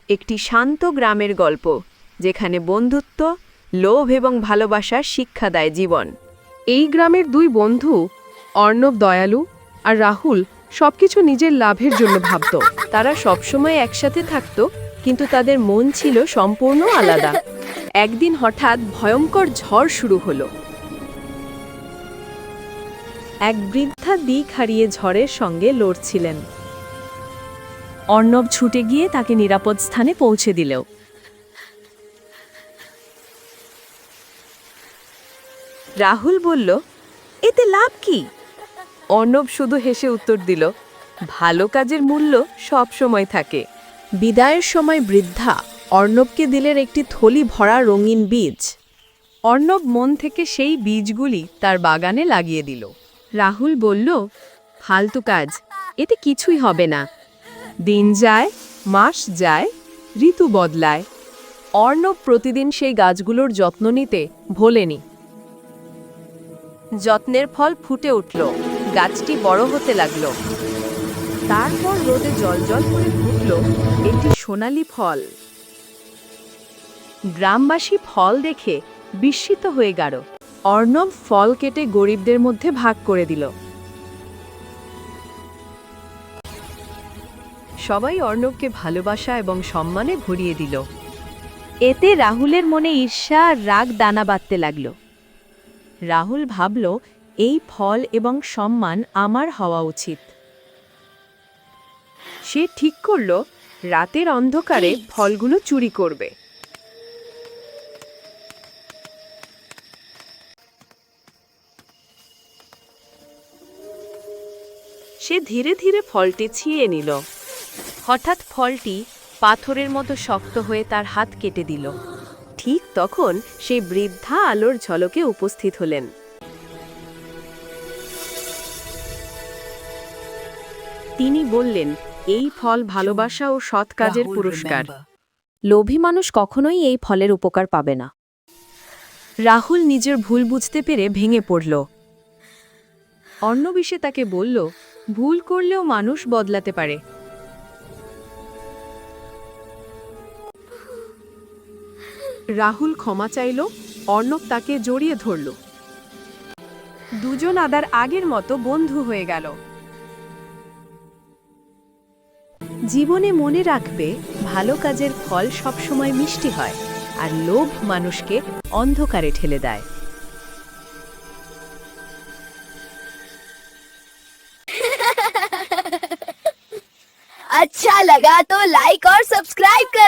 একটি শান্ত গ্রামের গল্প যেখানে বন্ধুত্ব, লোভ এবং ভালোবাসার শিক্ষা দেয় জীবন। এই গ্রামের দুই বন্ধু অর্ণব দয়ালু আর রাহুল সবকিছু নিজের লাভের জন্য ভাবত। তারা সবসময় একসাথে থাকত, কিন্তু তাদের মন ছিল সম্পূর্ণ আলাদা। একদিন হঠাৎ ভয়ঙ্কর ঝড় শুরু হলো। এক বৃদ্ধা দিক হারিয়ে ঝড়ের সঙ্গে লড়ছিলেন। অর্ণব ছুটে গিয়ে তাকে নিরাপদ স্থানে পৌঁছে দিল। রাহুল বলল, এতে লাভ কি? অর্ণব শুধু হেসে উত্তর দিল, ভালো কাজের মূল্য সব সময় থাকে। বিদায়ের সময় বৃদ্ধা অর্ণবকে দিলেন একটি থলি ভরা রঙিন বীজ। অর্ণব মন থেকে সেই বীজগুলি তার বাগানে লাগিয়ে দিল। রাহুল বলল, ফালতু কাজ, এতে কিছুই হবে না। দিন যায়, মাস যায়, ঋতু বদলায়। অর্ণব প্রতিদিন সেই গাছগুলোর যত্ন নিতে ভোলেনি। যত্নের ফল ফুটে উঠল, গাছটি বড় হতে লাগল। তারপর রোদে জলজল করে ফুটল একটি সোনালী ফল। গ্রামবাসী ফল দেখে বিস্মিত হয়ে গেল। অর্ণব ফল কেটে গরিবদের মধ্যে ভাগ করে দিল। সবাই অর্ণবকে ভালোবাসা এবং সম্মানে ভরিয়ে দিল। এতে রাহুলের মনে ঈর্ষা আর রাগ দানা বাঁধতে লাগল। রাহুল ভাবল, এই ফল এবং সম্মান আমার হওয়া উচিত। সে ঠিক করল, রাতের অন্ধকারে ফলগুলো চুরি করবে। সে ধীরে ধীরে ফলটি ছিঁড়ে নিল। হঠাৎ ফলটি পাথরের মতো শক্ত হয়ে তার হাত কেটে দিল। ঠিক তখন সেই বৃদ্ধা আলোর ঝলকে উপস্থিত হলেন। তিনি বললেন, এই ফল ভালোবাসা ও সৎ কাজের পুরস্কার। লোভী মানুষ কখনোই এই ফলের উপকার পাবে না। রাহুল নিজের ভুল বুঝতে পেরে ভেঙে পড়ল। অর্ণব এসে তাকে বলল, ভুল করলেও মানুষ বদলাতে পারে। রাহুল ক্ষমা চাইল, অর্ণব তাকে জড়িয়ে ধরল। দুজন আবার আগের মতো বন্ধু হয়ে গেল। জীবনে মনে রাখবে, ভালো কাজের ফল সবসময় মিষ্টি হয়, আর লোভ মানুষকে অন্ধকারে ঠেলে দেয়। अच्छा लगा तो लाइक और सब्सक्राइब कर